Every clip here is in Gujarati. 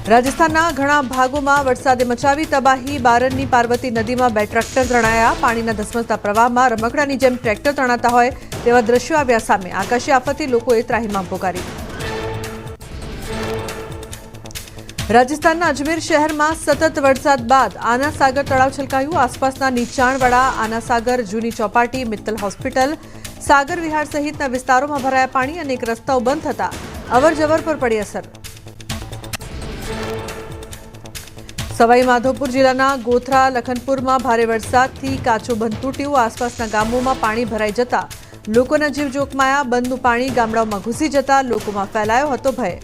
રાજસ્થાનના ઘણા ભાગોમાં વરસાદે મચાવી તબાહી। બારનની પાર્વતી નદીમાં 2 ટ્રેક્ટર તણાયા। પાણીના ધસમસતા પ્રવાહમાં રમકડાની જેમ ટ્રેક્ટર તણાતા હોય તેવા દ્રશ્યો આવ્યા સામે। આકાશી આફતે લોકોએ ત્રાહિમામ પોકારી। રાજસ્થાનના અજમેર શહેરમાં સતત વરસાદ બાદ આના સાગર તળાવ છલકાયું। આસપાસના નીચાણવાળા આના સાગર, જૂની ચોપાટી, મિત્તલ હોસ્પિટલ, સાગર વિહાર સહિતના વિસ્તારોમાં ભરાયા પાણી। અનેક રસ્તાઓ બંધ થતા અવરજવર પર પડી અસર। સવાઈ માધોપુર જિલ્લાના ગોધરા, લખનપુરમાં ભારે વરસાદથી કાચો બંધ તૂટ્યો। આસપાસના ગામોમાં પાણી ભરાઈ જતા લોકોના જીવ જોખમાયા। બંધનું પાણી ગામડાઓમાં ઘૂસી જતા લોકોમાં ફેલાયો હતો ભય।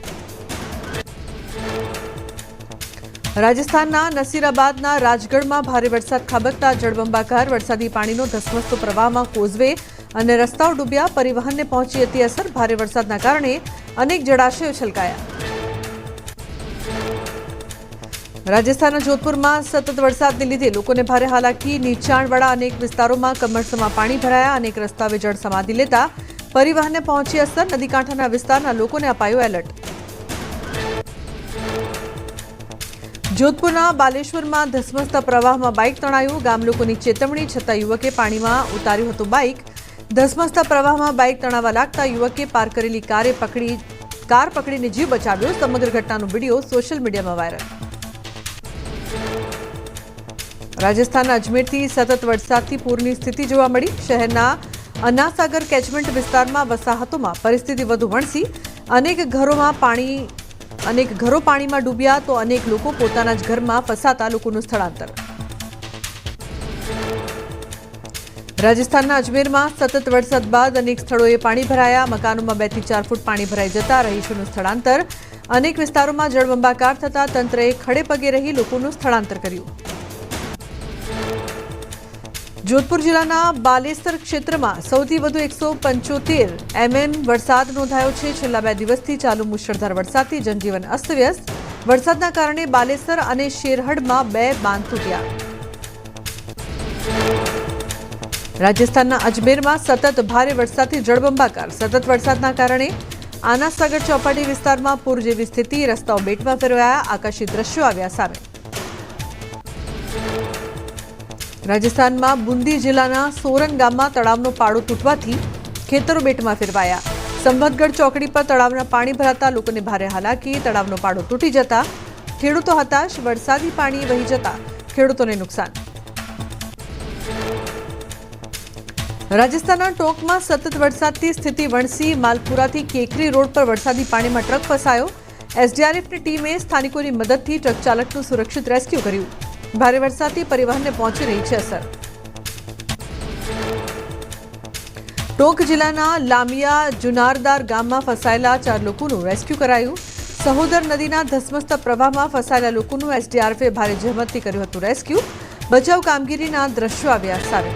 રાજસ્થાનના નસીરાબાદના રાજગઢમાં ભારે વરસાદ ખાબકતા જળબંબાકાર। વરસાદી પાણીનો ધસમસતો પ્રવાહમાં કોઝવે અને રસ્તાઓ ડૂબ્યા। પરિવહનને પહોંચી હતી અસર। ભારે વરસાદના કારણે અનેક જળાશયો છલકાયા। રાજસ્થાનના જોધપુરમાં સતત વરસાદને લીધે લોકોને ભારે હાલાકી। નીચાણવાળા અનેક વિસ્તારોમાં કમરસમાં પાણી ભરાયા। અનેક રસ્તાઓએ જળ સમાધિ લેતા પરિવહનને પહોંચી અસર। નદીકાંઠાના વિસ્તારના લોકોને અપાયું એલર્ટ। જોધપુરના બાલેશ્વરમાં ધસમસતા પ્રવાહમાં બાઇક તણાયું। ગામ લોકોની ચેતવણી છતાં યુવકે પાણીમાં ઉતાર્યું હતું બાઇક। ધસમસતા પ્રવાહમાં બાઇક તણાવા લાગતા યુવકે પાર કરેલી કાર પકડીને જીવ બચાવ્યો। સમગ્ર ઘટનાનો વિડીયો સોશિયલ મીડિયામાં વાયરલ। રાજસ્થાનના અજમેરથી સતત વરસાદથી પૂરની સ્થિતિ જોવા મળી। શહેરના અન્નાસાગર કેચમેન્ટ વિસ્તારમાં વસાહતોમાં પરિસ્થિતિ વધુ વણસી। અનેક ઘરો પાણીમાં ડૂબ્યા તો અનેક લોકો પોતાના જ ઘરમાં ફસાતા લોકોનું સ્થળાંતર। રાજસ્થાનના અજમેરમાં સતત વરસાદ બાદ અનેક સ્થળોએ પાણી ભરાયા। મકાનોમાં 2 થી 4 ફૂટ પાણી ભરાઈ જતા રહીશોનું સ્થળાંતર। અનેક વિસ્તારોમાં જળબંબાકાર થતા તંત્રએ ખડે પગે રહી લોકોનું સ્થળાંતર કર્યું। જોધપુર જિલ્લાના બાલેસર ક્ષેત્રમાં સૌથી વધુ 175 mm વરસાદ નોંધાયો છે। છેલ્લા 2 દિવસથી ચાલુ મુશળધાર વરસાદથી જનજીવન અસ્તવ્યસ્ત। વરસાદના કારણે બાલેસર અને શેરહડમાં 2 બાંધ તૂટ્યા। રાજસ્થાનના અજમેરમાં સતત ભારે વરસાદથી જળબંબાકાર। સતત વરસાદના કારણે આના સાગર ચોપાટી વિસ્તારમાં પૂર જેવી સ્થિતિ। રસ્તાઓ બેટમાં ફેરવાયા। આકાશી દ્રશ્યો આવ્યા સામે। રાજસ્થાનમાં બુંદી જિલ્લાના સોરન ગામમાં તળાવનો પાડો તૂટવાથી ખેતરો બેટમાં ફેરવાયા। સંબતગઢ ચોકડી પર તળાવના પાણી ભરાતા લોકોને ભારે હાલાકી। તળાવનો પાડો તૂટી જતા ખેડૂતો હતાશ। વરસાદી પાણી વહી જતા ખેડૂતોને નુકસાન। રાજસ્થાનના ટોંકમાં સતત વરસાદથી સ્થિતિ વણસી। માલપુરાથી કેકરી રોડ પર વરસાદી પાણીમાં ટ્રક ફસાયો। એસડીઆરએફની ટીમે સ્થાનિકોની મદદથી ટ્રક ચાલકનું સુરક્ષિત રેસ્ક્યુ કર્યું। ભારે વરસાદથી પરિવહનને પહોંચી રહી છે અસર। ટોંક જિલ્લાના લામિયા જુનારદાર ગામમાં ફસાયેલા 4 લોકોનું રેસ્ક્યુ કરાયું। સહોદર નદીના ધસમસતા પ્રવાહમાં ફસાયેલા લોકોનું એસડીઆરએફે ભારે જહેમતથી કર્યું હતું રેસ્ક્યુ। બચાવ કામગીરીના દ્રશ્યો આવ્યા સામે।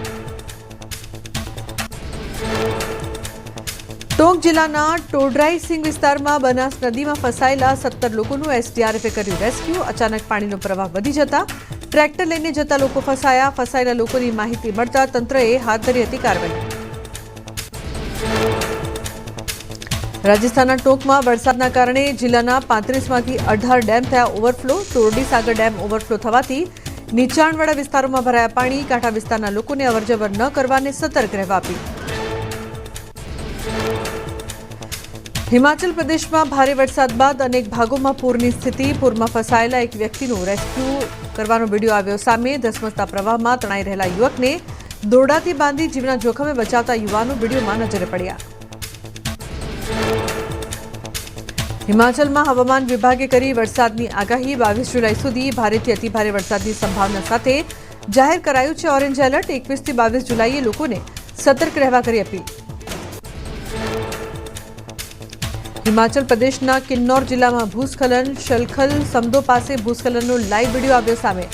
ટોંક જિલ્લાના ટોડરાઈ સિંહ વિસ્તારમાં બનાસ નદીમાં ફસાયેલા 17 લોકોનું એસડીઆરએફે કર્યું રેસ્ક્યુ। અચાનક પાણીનો પ્રવાહ વધી જતા ટ્રેક્ટર લઈને જતા લોકો ફસાયા। ફસાયેલા લોકોની માહિતી મળતા તંત્રએ હાથ ધરી હતી કાર્યવાહી। રાજસ્થાનના ટોંકમાં વરસાદના કારણે જિલ્લાના 35માંથી 18 ડેમ થયા ઓવરફ્લો। તોરડી સાગર ડેમ ઓવરફ્લો થવાથી નીચાણવાળા વિસ્તારોમાં ભરાયા પાણી। કાંઠા વિસ્તારના લોકોને અવરજવર ન કરવાને સતર્ક રહેવા અપીલ। હિમાચલ પ્રદેશમાં ભારે વરસાદ બાદ અનેક ભાગોમાં પૂરની સ્થિતિ। પૂરમાં ફસાયેલા એક વ્યક્તિનું રેસ્ક્યુ કરવાનો વિડીયો આવ્યો સામે। ધસમસતા પ્રવાહમાં તણાઈ રહેલા યુવકને દોરડાથી બાંધી જીવના જોખમે બચાવતા યુવાનો વિડીયોમાં નજરે પડ્યા। હિમાચલમાં હવામાન વિભાગે કરી વરસાદની આગાહી। 22 જુલાઈ સુધી ભારેથી અતિભારે વરસાદની સંભાવના સાથે જાહેર કરાયું છે ઓરેન્જ એલર્ટ। 21 થી 22 જુલાઈએ લોકોને સતર્ક રહેવા કરી અપીલ। હિમાચલ પ્રદેશના કિન્નौर જિલ્લામાં ભૂસ્ખલન। શલખલ સમદો પાસે ભૂસ્ખલનનો લાઈવ વિડીયો આવ્યો સામે।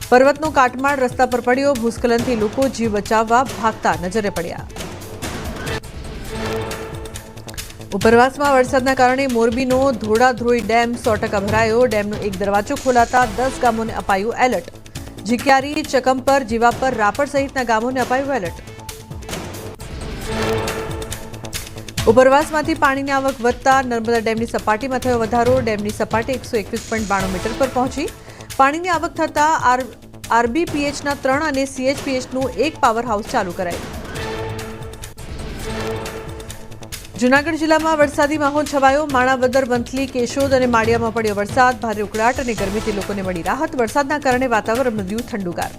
પર્વતનો કાટમાળ રસ્તા પર પડ્યો। ભૂસ્ખલનથી લોકો જીવ બચાવવા ભાગતા નજરે પડ્યા। ઉપરવાસમાં વરસાદના કારણે મોરબીનો ધોળાધ્રોઈ ડેમ 100% ભરાયો। ડેમનો એક દરવાજો ખોલાતા 10 ગામોને અપાયું એલર્ટ। જીક્યારી, ચકમપર, જીવાપર, રાપર સહિતના ગામોને અપાયું એલર્ટ। ઉપરવાસમાંથી પાણીની આવક વધતા નર્મદા ડેમની સપાટીમાં થયો વધારો. ડેમની સપાટી 121.92 મીટર પર પહોંચી. પાણીની આવક થતાં આરબીપીએચના 3 અને સીએચપીએચનું 1 પાવર હાઉસ ચાલુ કરાયું. જૂનાગઢ જિલ્લામાં વરસાદી માહોલ છવાયો. માણાવદર, વંથલી, કેશોદ અને માળિયામાં પડ્યો વરસાદ. ભારે ઉકળાટ અને ગરમીથી લોકોને મળી રાહત. વરસાદના કારણે વાતાવરણ બન્યું ઠંડુગાર.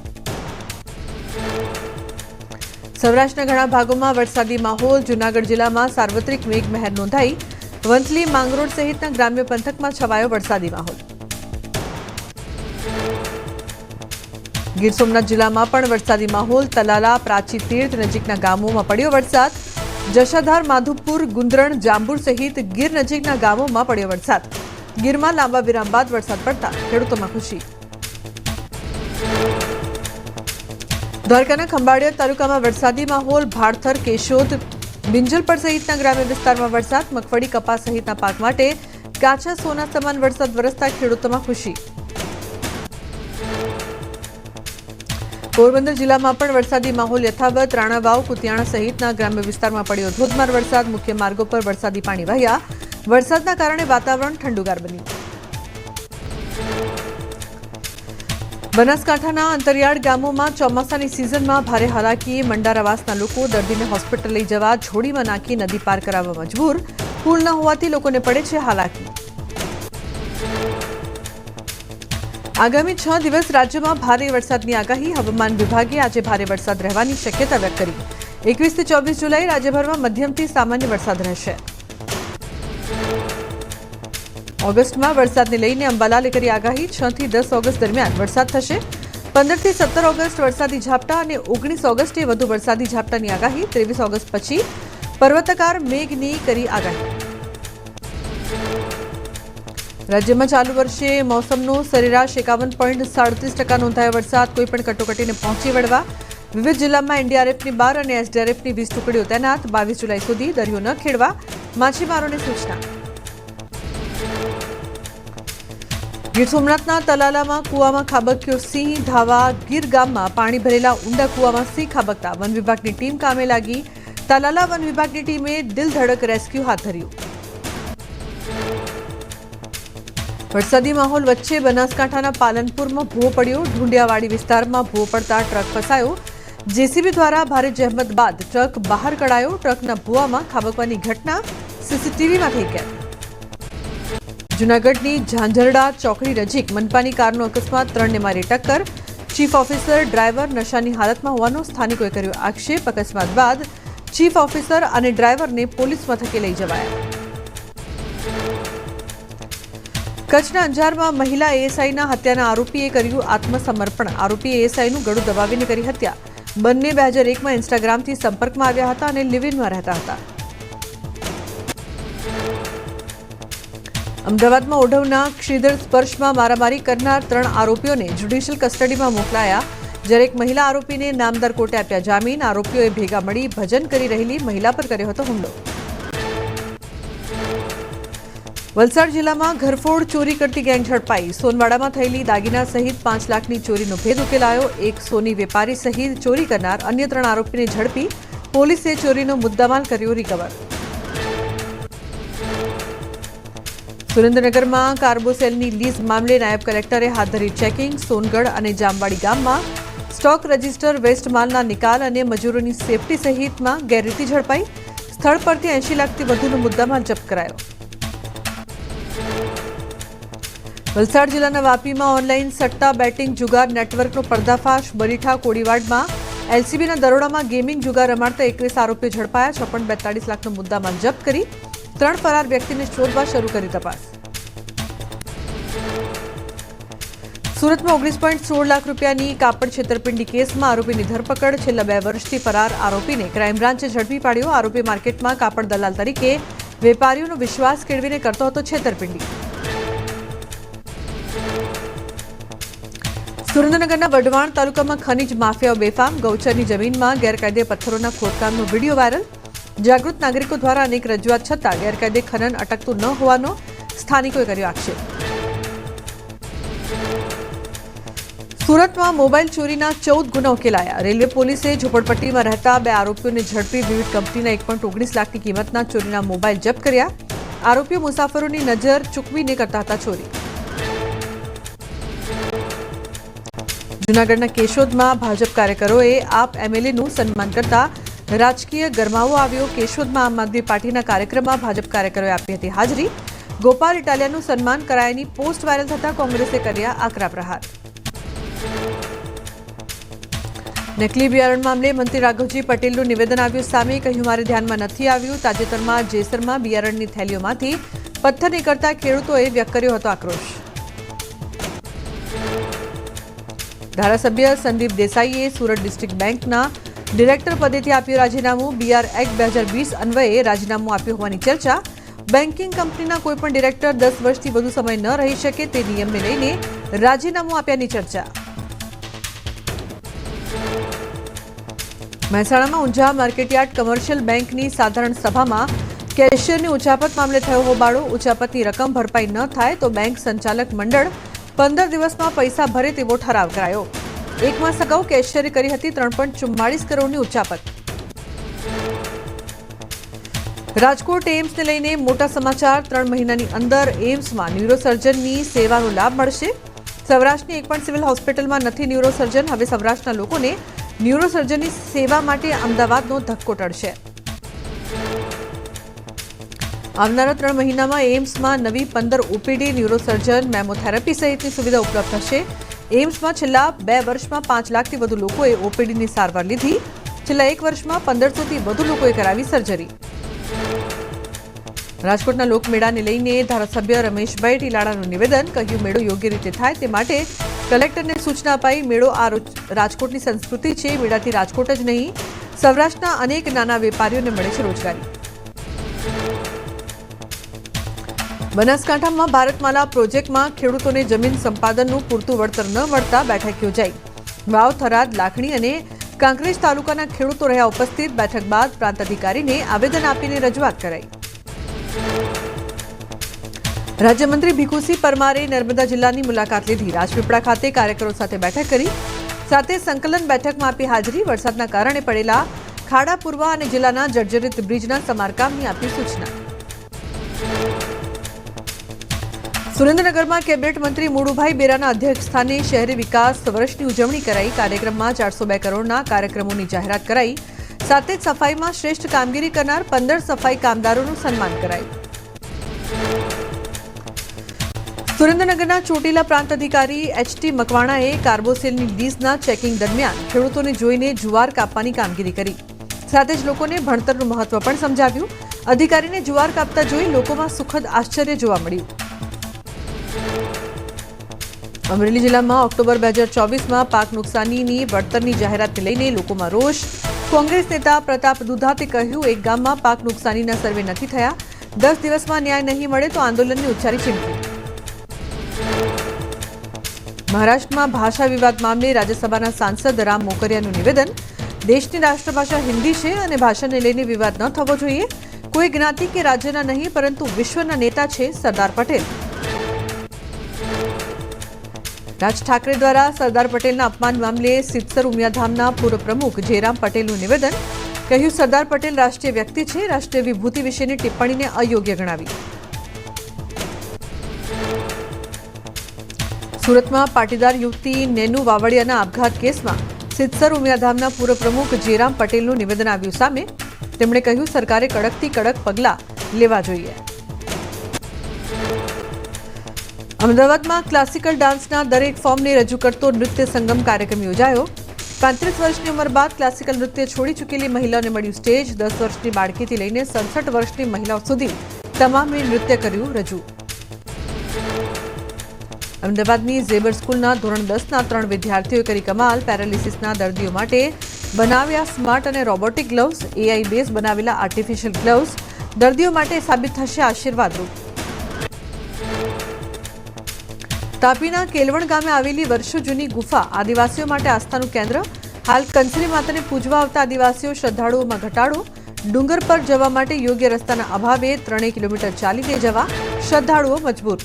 સૌરાષ્ટ્રના ઘણા ભાગોમાં વરસાદી માહોલ. જૂનાગઢ જિલ્લામાં સાર્વત્રિક મેઘમહેર નોંધાઈ. વંથલી, માંગરોળ સહિતના ગ્રામ્ય પંથકમાં છવાયો વરસાદી માહોલ. ગીર સોમનાથ જિલ્લામાં પણ વરસાદી માહોલ. તલાલા, પ્રાચી તીર્થ નજીકના ગામોમાં પડ્યો વરસાદ. જશાધાર, માધુપુર, ગુંદરણ, જાંબુર સહિત ગીર નજીકના ગામોમાં પડ્યો વરસાદ. ગીરમાં લાંબા વિરામ બાદ વરસાદ પડતા ખેડૂતોમાં ખુશી. દ્વારકાના ખંભાળિયા તાલુકામાં વરસાદી માહોલ. ભાડથર, કેશોદ, બિંજલપર સહિતના ગ્રામ્ય વિસ્તારમાં વરસાદ. મગફળી, કપાસ સહિતના પાક માટે કાચા સોના સમાન વરસાદ વરસતા ખેડૂતોમાં ખુશી. પોરબંદર જિલ્લામાં પણ વરસાદી માહોલ યથાવત. રાણાવાવ, કુતિયાણા સહિતના ગ્રામ્ય વિસ્તારમાં પડ્યો ધોધમાર વરસાદ. મુખ્ય માર્ગો પર વરસાદી પાણી વહ્યા. વરસાદના કારણે વાતાવરણ ઠંડુગાર બન્યું. બનાસકાંઠાના અંતરિયાળ ગામોમાં ચોમાસાની સિઝનમાં ભારે હાલાકી. મંડારાવાસના લોકો દર્દીને હોસ્પિટલ લઈ જવા ઝોડીમાં નાખી નદી પાર કરાવવા મજબૂર. પુલ ન હોવાથી લોકોને પડે છે હાલાકી. આગામી 6 દિવસ રાજ્યમાં ભારે વરસાદની આગાહી. હવામાન વિભાગે આજે ભારે વરસાદ રહેવાની શક્યતા વ્યક્ત કરી. 21 થી 24 જુલાઈ રાજ્યભરમાં મધ્યમથી સામાન્ય વરસાદ રહેશે. ઓગસ્ટમાં વરસાદને લઈને અંબાલાલે કરી આગાહી. 6 થી 10 ઓગસ્ટ દરમિયાન વરસાદ થશે. 15 થી 17 ઓગસ્ટ વરસાદી ઝાપટા અને 19 ઓગસ્ટે વધુ વરસાદી ઝાપટાની આગાહી. 23 ઓગસ્ટ પછી પર્વતકાર મેઘની કરી આગાહી. રાજ્યમાં ચાલુ વર્ષે મોસમનો સરેરાશ 51.37% નોંધાયો વરસાદ. કોઈપણ કટોકટીને પહોંચી વળવા વિવિધ જિલ્લામાં એનડીઆરએફની 12 અને એસડીઆરએફની 20 ટુકડીઓ તૈનાત. 22 જુલાઈ સુધી દરિયો ન ખેડવા માછીમારોને સૂચના. ગીર સોમનાથના તલાલામાં કુવામાં ખાબક્યો સિંહ. ધાવા ગીર ગામમાં પાણી ભરેલા ઊંડા કુવામાં સિંહ ખાબકતા વન વિભાગની ટીમ કામે લાગી. તલાલા વન વિભાગની ટીમે દિલધડક રેસ્ક્યુ હાથ ધર્યું. વરસાદી માહોલ વચ્ચે બનાસકાંઠાના પાલનપુરમાં ભૂવો પડ્યો. ઢુંડિયાવાડી વિસ્તારમાં ભૂવો પડતા ટ્રક ફસાયો. જેસીબી દ્વારા ભારે જહેમત બાદ ટ્રક બહાર કઢાયો. ટ્રકના ભૂવામાં ખાબકવાની ઘટના સીસીટીવીમાં થઈ ગઈ. જૂનાગઢની ઝાંઝરડા ચોકડી નજીક મનપાની કારનો અકસ્માત. 3ને મારી ટક્કર. ચીફ ઓફિસર, ડ્રાઈવર નશાની હાલતમાં હોવાનો સ્થાનિકોએ કર્યો આક્ષેપ. અકસ્માત બાદ ચીફ ઓફિસર અને ડ્રાઈવરને પોલીસ મથકે લઈ જવાયા. કચ્છના અંજારમાં મહિલા એએસઆઈના હત્યાના આરોપીએ કર્યું આત્મસમર્પણ. આરોપીએ એએસઆઈનું ગળું દબાવીને કરી હત્યા. બંને 2001માં ઇન્સ્ટાગ્રામથી સંપર્કમાં આવ્યા હતા અને લિવ-ઇનમાં રહેતા હતા. અમદાવાદમાં ઓઢવના શ્રીધર સ્પર્શમાં મારામારી કરનાર 3 આરોપીઓને જ્યુડિશિયલ કસ્ટડીમાં મોકલાયા. જ્યારે એક મહિલા આરોપીને નામદાર કોર્ટે આપ્યા જામીન. આરોપીઓએ ભેગા મળી ભજન કરી રહેલી મહિલા પર કર્યો હતો હુમલો. વલસાડ જિલ્લામાં ઘરફોડ ચોરી કરતી ગેંગ ઝડપાઈ. સોનવાડામાં થયેલી દાગીના સહિત 5 લાખની ચોરીનો ભેદ ઉકેલાયો. એક સોની વેપારી સહિત ચોરી કરનાર અન્ય 3 આરોપીને ઝડપી. પોલીસે ચોરીનો મુદ્દામાલ કર્યો રિકવર. સુરેન્દ્રનગરમાં કાર્બોસેલની લીઝ મામલે નાયબ કલેક્ટરે હાથ ધરી ચેકિંગ. સોનગઢ અને જામવાડી ગામમાં સ્ટોક રજિસ્ટર, વેસ્ટ માલના નિકાલ અને મજૂરોની સેફટી સહિતમાં ગેરરીતિ ઝડપાઈ. સ્થળ પરથી 80 લાખથી વધુનો મુદ્દામાલ જપ્ત કરાયો. વલસાડ જિલ્લાના વાપીમાં ઓનલાઈન સટ્ટા બેટિંગ જુગાર નેટવર્કનો પર્દાફાશ. બરીઠા કોડીવાડમાં એલસીબીના દરોડામાં ગેમિંગ જુગાર રમાડતા 21 આરોપીઓ ઝડપાયા. 6.42 લાખનો મુદ્દામાલ જપ્ત કરી 3 ફરાર વ્યક્તિને શોધવા શરૂ કરી તપાસ. સુરતમાં 19.16 લાખ રૂપિયાની કાપડ છેતરપિંડી કેસમાં આરોપીની ધરપકડ. છેલ્લા 2 વર્ષથી ફરાર આરોપીને ક્રાઇમ બ્રાન્ચે ઝડપી પાડ્યો. આરોપી માર્કેટમાં કાપડ દલાલ તરીકે વેપારીઓનો વિશ્વાસ કેળવીને કરતો હતો છેતરપિંડી. સુરેન્દ્રનગરના વઢવાણ તાલુકામાં ખનીજ માફિયાઓ બેફામ. ગૌચરની જમીનમાં ગેરકાયદે પથ્થરોના ખોદકામનો વિડીયો વાયરલ. જાગૃત નાગરિકો દ્વારા અનેક રજૂઆત છતાં ગેરકાયદે ખનન અટકતું ન હોવાનો સ્થાનિકોએ કર્યો આક્ષેપ. સુરતમાં મોબાઈલ ચોરીના 14 ગુના ઉકેલાયા. રેલવે પોલીસે ઝોપડપટ્ટીમાં રહેતા 2 આરોપીઓને ઝડપી વિવિધ કંપનીના 1.19 લાખની કિંમતના ચોરીના મોબાઈલ જપ્ત કર્યા. આરોપીઓ મુસાફરોની નજર ચૂકવીને કરતા હતા ચોરી. જૂનાગઢના કેશોદમાં ભાજપ કાર્યકરોએ આપ એમએલએનું સન્માન કરતા રાજકીય ગરમાવો આવ્યો. કેશોદમાં આમ આદમી પાર્ટીના કાર્યક્રમમાં ભાજપ કાર્યકરોએ આપી હતી હાજરી. ગોપાલ ઇટાલિયાનું સન્માન કરાયાની પોસ્ટ વાયરલ થતા કોંગ્રેસે કર્યા આકરા પ્રહાર. નકલી બિયારણ મામલે મંત્રી રાઘવજી પટેલનું નિવેદન આવ્યું સામે. કહ્યું, મારે ધ્યાનમાં નથી આવ્યું. તાજેતરમાં જેસરમાં બિયારણની થેલીઓમાંથી પથ્થર નીકળતા ખેડૂતોએ વ્યક્ત કર્યો હતો આક્રોશ. ધારાસભ્ય સંદીપ દેસાઈએ સુરત ડિસ્ટ્રિક્ટ બેંકના ડિરેક્ટર પદેથી આપ્યું રાજીનામું. બીઆર એક્ટ 2020 અન્વયે રાજીનામું આપ્યું હોવાની ચર્ચા. બેન્કિંગ કંપનીના કોઈપણ ડિરેક્ટર 10 વર્ષથી વધુ સમય ન રહી શકે તે નિયમને લઈને રાજીનામું આપ્યાની ચર્ચા. મહેસાણામાં ઊંઝા માર્કેટયાર્ડ કમર્શિયલ બેંકની સાધારણ સભામાં કેશિયરની ઉચાપત મામલે થયો હોબાળો. ઉચાપતની રકમ ભરપાઈ ન થાય તો બેંક સંચાલક મંડળ 15 દિવસમાં પૈસા ભરે તેવો ઠરાવ કરાયો. 1 માસ અગાઉ કેશિયરે કરી હતી 3.44 કરોડની ઉચાપત. રાજકોટ એમ્સને લઈને મોટા સમાચાર. 3 મહિનાની અંદર એમ્સમાં ન્યુરોસર્જનની સેવાનો લાભ મળશે. સૌરાષ્ટ્રની એક પણ સિવિલ હોસ્પિટલમાં નથી ન્યુરોસર્જન. હવે સૌરાષ્ટ્રના લોકોને ન્યુરોસર્જનની સેવા માટે અમદાવાદનો ધક્કો ટળશે. આવનારા 3 મહિનામાં એમ્સમાં નવી 15 ઓપીડી, ન્યુરોસર્જન, મેમોથેરાપી સહિતની સુવિધા ઉપલબ્ધ થશે. એમ્સમાં છેલ્લા 2 વર્ષમાં 5 લાખથી વધુ લોકોએ ઓપીડીની સારવાર લીધી. છેલ્લા 1 વર્ષમાં 1500થી વધુ લોકોએ કરાવી સર્જરી. રાજકોટના લોકમેળાને લઈને ધારાસભ્ય રમેશભાઈ ટીલાડાનું નિવેદન. કહ્યું, મેળો યોગ્ય રીતે થાય તે માટે કલેક્ટરને સૂચના અપાઈ. મેળો આ રાજકોટની સંસ્કૃતિ છે. મેળાથી રાજકોટ જ નહીં, સૌરાષ્ટ્રના અનેક નાના વેપારીઓને મળે છે રોજગારી. બનાસકાંઠામાં ભારતમાલા પ્રોજેક્ટમાં ખેડૂતોને જમીન સંપાદનનું પૂરતું વળતર ન મળતા બેઠક યોજાઈ. વાવ, થરાદ, લાખણી અને કાંકરેજ તાલુકાના ખેડૂતો રહ્યા ઉપસ્થિત. બેઠક બાદ પ્રાંત અધિકારીને આવેદન આપીને રજૂઆત કરાઈ. રાજ્યમંત્રી ભીખુસિંહ પરમારે નર્મદા જિલ્લાની મુલાકાત લીધી. રાજપીપળા ખાતે કાર્યકરો સાથે બેઠક કરી. સાથે સંકલન બેઠકમાં આપી હાજરી. વરસાદના કારણે પડેલા ખાડા પૂરવા અને જિલ્લાના જર્જરિત બ્રિજના સમારકામની આપી સૂચના. સુરેન્દ્રનગરમાં કેબિનેટ મંત્રી મુળુભાઈ બેરાના અધ્યક્ષસ્થાને શહેરી વિકાસ વર્ષની ઉજવણી કરાઈ. કાર્યક્રમમાં 402 કરોડના કાર્યક્રમોની જાહેરાત કરાઈ. સાથે જ સફાઈમાં શ્રેષ્ઠ કામગીરી કરનાર 15 સફાઈ કામદારોનું સન્માન કરાયું. સુરેન્દ્રનગરના ચોટીલા પ્રાંત અધિકારી એચટી મકવાણાએ કાર્બોસેલની લીઝના ચેકિંગ દરમિયાન ખેડૂતોને જોઈને જુવાર કાપવાની કામગીરી કરી. સાથે જ લોકોને ભણતરનું મહત્વ પણ સમજાવ્યું. અધિકારીને જુવાર કાપતા જોઈ લોકોમાં સુખદ આશ્ચર્ય જોવા મળ્યું. અમરેલી જિલ્લામાં ઓક્ટોબર 2024માં પાક નુકસાનીની વળતરની જાહેરાતને લઈને લોકોમાં રોષ. કોંગ્રેસ નેતા પ્રતાપ દુધાતે કહ્યું, એક ગામમાં પાક નુકસાનીના સર્વે નથી થયા. 10 દિવસમાં ન્યાય નહીં મળે તો આંદોલનની ઉચ્ચારી ચીમકી. મહારાષ્ટ્રમાં ભાષા વિવાદ મામલે રાજ્યસભાના સાંસદ રામ મોકરિયાનું નિવેદન. દેશની રાષ્ટ્રભાષા હિન્દી છે અને ભાષાને લઈને વિવાદ ન થવો જોઈએ. કોઈ જ્ઞાતિ કે રાજ્યના નહીં પરંતુ વિશ્વના નેતા છે સરદાર પટેલ. રાજ ઠાકરે દ્વારા સરદાર પટેલના અપમાન મામલે સિદ્ધસર ઉમિયાધામના પૂર્વ પ્રમુખ જયરામ પટેલનું નિવેદન. કહ્યું, સરદાર પટેલ રાષ્ટ્રીય વ્યક્તિ છે. રાષ્ટ્રીય વિભૂતિ વિશેની ટિપ્પણીને અયોગ્ય ગણાવી. સુરતમાં પાટીદાર યુવતી નેનુ વાવડિયાના આપઘાત કેસમાં સિદ્ધસર ઉમિયાધામના પૂર્વ પ્રમુખ જયરામ પટેલનું નિવેદન આવ્યું સામે. તેમણે કહ્યું, સરકારે કડકથી કડક પગલાં લેવા જોઈએ. અમદાવાદમાં ક્લાસિકલ ડાન્સના દરેક ફોર્મને રજૂ કરતો નૃત્ય સંગમ કાર્યક્રમ યોજાયો. 35 વર્ષની ઉંમર બાદ ક્લાસિકલ નૃત્ય છોડી ચૂકેલી મહિલાઓને મળ્યું સ્ટેજ. 10 વર્ષની બાળકીથી લઈને 67 વર્ષની મહિલાઓ સુધી તમામે નૃત્ય કર્યું રજૂ. અમદાવાદની ઝેબર સ્કૂલના ધોરણ 10ના 3 વિદ્યાર્થીઓએ કરી કમાલ. પેરાલિસિસના દર્દીઓ માટે બનાવ્યા સ્માર્ટ અને રોબોટિક ગ્લવ્સ. એઆઈ બેઝ બનાવેલા આર્ટિફિશિયલ ગ્લવ્સ દર્દીઓ માટે સાબિત થશે આશીર્વાદરૂપ. તાપીના કેલવણ ગામે આવેલી વર્ષો જૂની ગુફા આદિવાસીઓ માટે આસ્થાનું કેન્દ્ર. હાલ કંસરી માતાને પૂજવા આવતા આદિવાસીઓ શ્રદ્ધાળુઓમાં ઘટાડો. ડુંગર પર જવા માટે યોગ્ય રસ્તાના અભાવે 3 કિલોમીટર ચાલીને જવા શ્રદ્ધાળુઓ મજબૂર.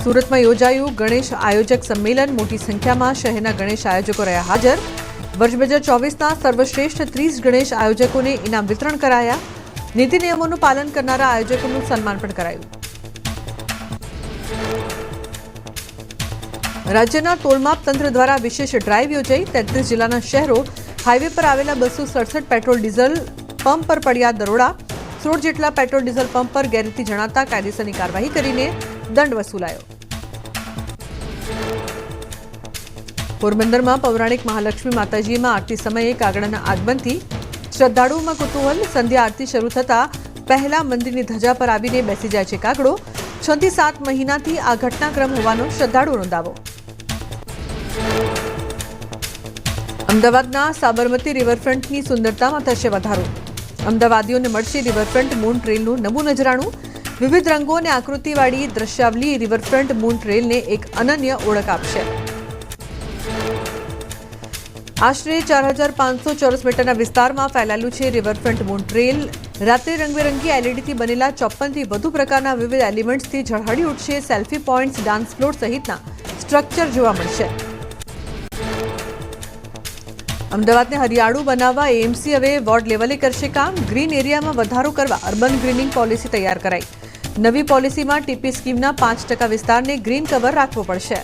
સુરતમાં યોજાયું ગણેશ આયોજક સંમેલન. મોટી સંખ્યામાં શહેરના ગણેશ આયોજકો રહ્યા હાજર. વર્ષ 2024ના સર્વશ્રેષ્ઠ 30 ગણેશ આયોજકોને ઇનામ વિતરણ કરાયા. નીતિ નિયમોનું પાલન કરનારા આયોજકોનું સન્માન પણ કરાયું. રાજ્યના ટોલમાપ તંત્ર દ્વારા વિશેષ ડ્રાઈવ યોજાઈ. 33 જિલ્લાના શહેરો હાઈવે પર આવેલા 267 પેટ્રોલ ડીઝલ પંપ પર પડ્યા દરોડા. 16 જેટલા પેટ્રોલ ડીઝલ પંપ પર ગેરરીતિ જણાતા કાયદેસરની કાર્યવાહી કરીને દંડ વસૂલાયો. પોરબંદરમાં પૌરાણિક મહાલક્ષ્મી માતાજીમાં આરતી સમયે કાગડાના આગમનથી શ્રદ્ધાળુઓમાં કુતૂહલ. સંધ્યા આરતી શરૂ થતાં પહેલા મંદિરની ધજા પર આવીને બેસી જાય છે કાગડો. 6 થી 7 મહિનાથી આ ઘટનાક્રમ હોવાનો શ્રદ્ધાળુઓનો દાવો. અમદાવાદના સાબરમતી રિવરફ્રન્ટની સુંદરતામાં થશે વધારો. અમદાવાદીઓને મળશે રિવરફ્રન્ટ મૂન ટ્રેલનું નવું નજરાણું. વિવિધ રંગો અને આકૃતિવાળી દ્રશ્યાવલી રિવરફ્રન્ટ મૂન ટ્રેલને એક અનન્ય ઓળખ આપશે. આશરે 4500 ચોરસ મીટરના વિસ્તારમાં ફેલાયેલું છે રિવરફ્રન્ટ મૂન ટ્રેલ. રાત્રે રંગબેરંગી એલઈડીથી બનેલા 54થી વધુ પ્રકારના વિવિધ એલિમેન્ટ્સથી ઝળહળી ઉઠશે. સેલ્ફી પોઈન્ટ્સ, ડાન્સ ફ્લોર સહિતના સ્ટ્રક્ચર જોવા મળશે. અમદાવાદને હરિયાળું બનાવવા એએમસી હવે વોર્ડ લેવલે કરશે કામ. ગ્રીન એરિયામાં વધારો કરવા અર્બન ગ્રીનિંગ પોલિસી તૈયાર કરાઈ. નવી પોલિસીમાં ટીપી સ્કીમના 5% વિસ્તારને ગ્રીન કવર રાખવો પડશે.